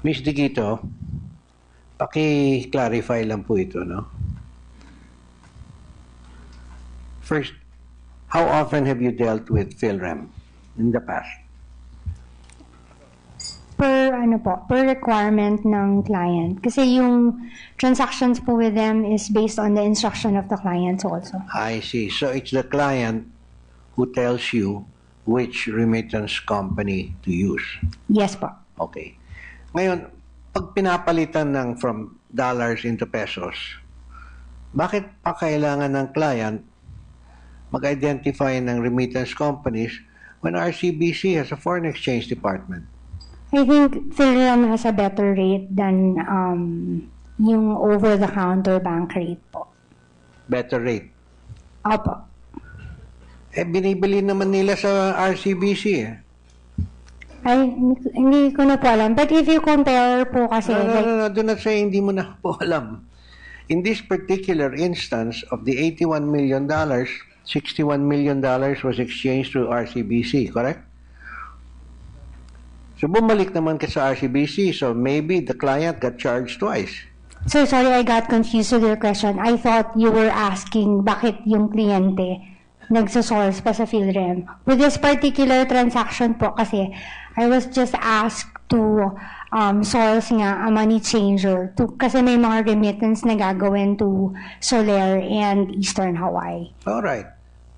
Ms. Digito, paki-clarify lang po ito, no? First, how often have you dealt with PhilRem in the past? Per requirement ng client. Kasi yung transactions po with them is based on the instruction of the clients also. I see. So it's the client who tells you which remittance company to use. Yes po. Okay. Ngayon, pag pinapalitan ng from dollars into pesos, bakit pa kailangan ng client mag-identify ng remittance companies when RCBC has a foreign exchange department? I think PhilRem has a better rate than yung over-the-counter bank rate po. Better rate. Opo. Eh, binibili naman nila sa RCBC eh. Ay, hindi ko na po alam. But if you compare po kasi... No. Do not say hindi mo na po alam. In this particular instance of the $81 million, $61 million was exchanged through RCBC, correct? So bumalik naman ka sa RCBC, so maybe the client got charged twice. So sorry, I got confused with your question. I thought you were asking bakit yung kliyente nagsosource pa sa PhilRem. With this particular transaction po kasi, I was just asked to source nga a money changer kasi may mga remittance na gagawin to Soler and Eastern Hawaii. Alright.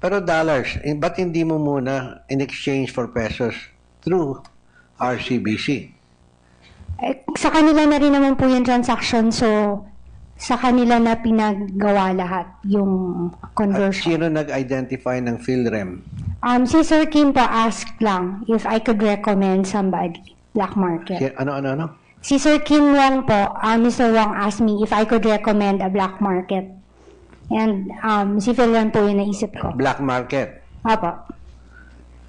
Pero dollars, ba't hindi mo muna in exchange for pesos through RCBC? Sa kanila na rin naman po yung transaction, so sa kanila na pinaggawa lahat yung conversion. At sino nag-identify ng PhilRem? Si Sir Kim po asked lang if I could recommend somebody, black market. Ano? Si Sir Kim Wong po, Mr. Wong asked me if I could recommend a black market. And si PhilRem po yung naisip ko. Black market? Apo.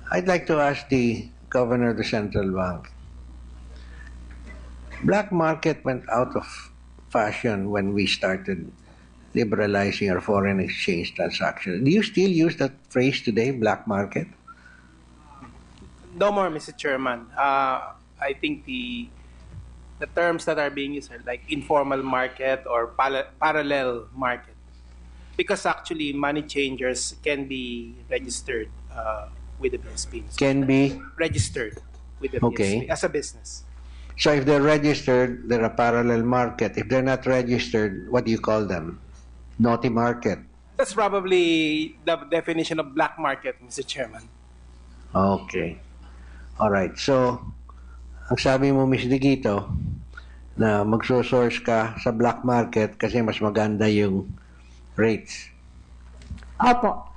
I'd like to ask the Governor of the Central Bank. Black market went out of fashion when we started liberalizing our foreign exchange transactions. Do you still use that phrase today, black market? No more, Mr. Chairman. I think the terms that are being used are like informal market or parallel market. Because actually, money changers can be registered with the BSP. Can be registered with the Okay. BSP as a business. So if they're registered, they're a parallel market. If they're not registered, what do you call them? Naughty market. That's probably the definition of black market, Mr. Chairman. Okay. All right. So, ang sabi mo, Ms. Digito, na magsosource ka sa black market kasi mas maganda yung rates. Opo.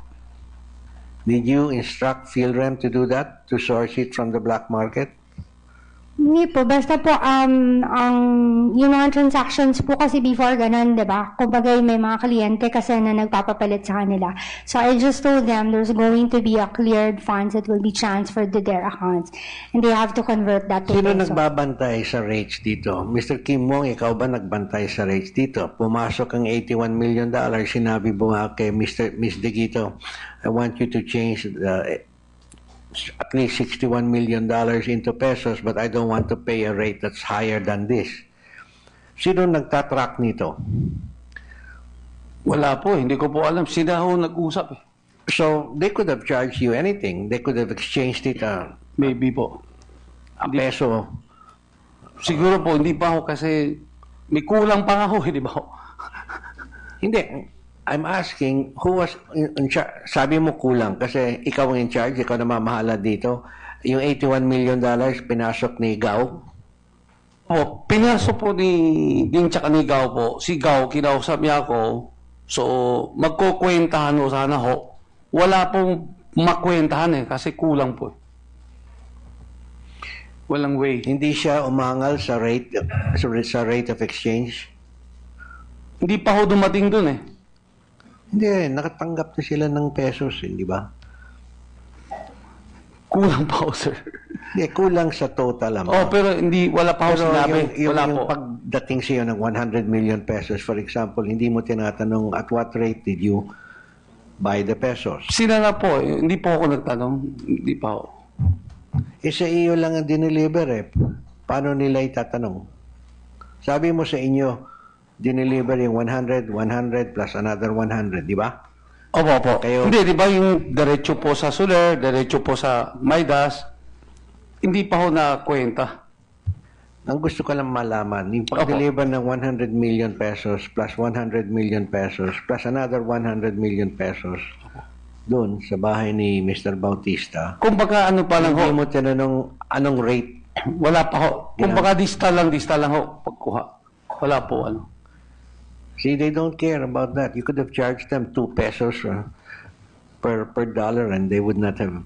Did you instruct PhilRem to do that, to source it from the black market? Hindi po. Basta po, yung mga transactions po kasi before ganun, di ba? Kumbaga may mga kliyente kasi na nagpapapalit sa kanila. So I just told them there's going to be a cleared funds that will be transferred to their accounts. And they have to convert that to Sino peso. nagbabantay sa rates dito? Mr. Kim Wong, ikaw ba nagbantay sa rates dito? Pumasok ang $81 million, sinabi mo kay Ms. Digito, I want you to change at least $61 million into pesos, but I don't want to pay a rate that's higher than this. Sino nagtatrack nito? Wala po, hindi ko po alam. Sila ho nag-usap eh. So, they could have charged you anything. They could have exchanged it Maybe po. a peso. Siguro po, hindi pa ho kasi may kulang pa nga ho, di ba ho? Hindi. I'm asking, who was in charge? Sabi mo kulang kasi ikaw ang in charge, ikaw na mamahala dito. Yung $81 million pinasok ni Gao? Po, pinasok po ni tsaka ni Gao po. Si Gao, kinausap niya ako. So, magkukwentahan ho sana ho. Wala pong makwentahan eh, kasi kulang po. Walang way. Hindi siya umangal sa rate of exchange? Hindi pa ho dumating dun eh. Hindi, nakatanggap na sila ng pesos, hindi ba? Kulang pa ho, sir. Hindi, kulang sa total amount. Oh, pero hindi, wala pa ho Pero sinabi. yung Wala po. pagdating sa iyo ng 100 million pesos, for example, hindi mo tinatanong at what rate did you buy the pesos? Sila na po, eh. Hindi po ako nagtanong. Hindi pa ho. Eh sa iyo lang ang dineliver eh. paano nila itatanong? Sabi mo sa inyo, dineliver yung 100, 100 plus another 100, di ba? Opo. Kayo- Hindi, di ba yung diretso po sa Soler, diretso po sa Maidas, hindi pa ho na kwenta. Ang gusto ko lang malaman, yung pag-deliver ng 100 million pesos plus 100 million pesos plus another 100 million pesos doon sa bahay ni Mr. Bautista, Kumbaga ano pa lang ho, hindi mo tinanong anong rate. wala pa ho. Kumbaga distal lang ho, pagkuha. Wala po ano. See, they don't care about that. You could have charged them 2 pesos per dollar and they would not have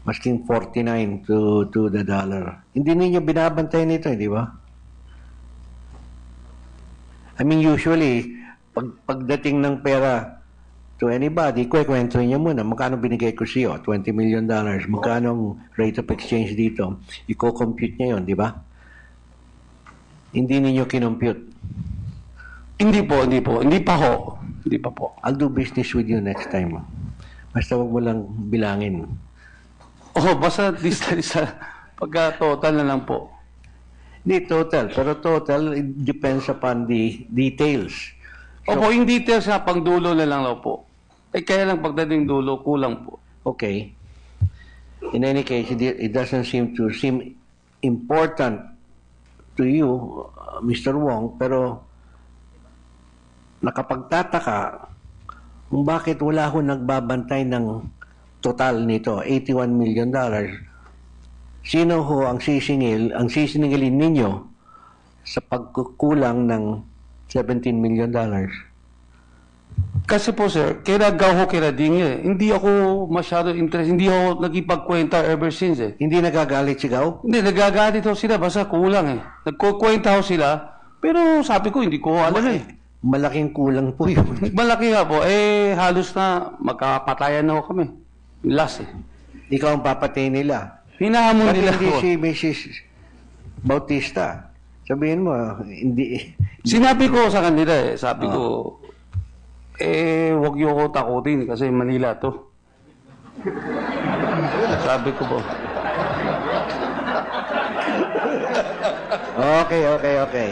masking 49 to the dollar. Hindi ninyo binabantay nito, di ba? I mean, usually, pagdating ng pera to anybody, kwento niya muna, magkano binigay ko siyo? $20 million. Magkano ang rate of exchange dito? Iko-compute niya yun, di ba? Hindi ninyo kinompute. Hindi pa ho. Hindi pa po. I'll do business with you next time. Basta wag mo lang bilangin. Basta distal pagka total na lang po. Hindi total, pero total, it depends upon the details. Opo, yung details na pang dulo na lang po. Kaya lang pagdating dulo, kulang po. Okay. In any case, it doesn't seem important to you, Mr. Wong, pero nakapagtataka kung bakit wala ho nagbabantay ng total nito, $81 million. Sino ho ang sisingilin ninyo sa pagkukulang ng $17 million? Kasi po sir, kaya gaw ho kaya ding hindi ako masyado interest, hindi ako nagipagkwenta ever since eh. Hindi nagagalit si Gao? Hindi, nagagalit ho sila, basta kulang eh. Nagkukwenta ho sila, pero sabi ko, hindi ko alam eh. Malaking kulang po yun. Malaki nga po, halos na magkapatayan na ho kami. Last eh. Ikaw ang papatay nila. Hinahamon Pati nila hindi ho. si Mrs. Bautista. Sabihin mo, hindi. Sinabi ko sa kanila eh, sabi ko, wag niyo ako takutin kasi Manila to. Sabi ko po. Okay.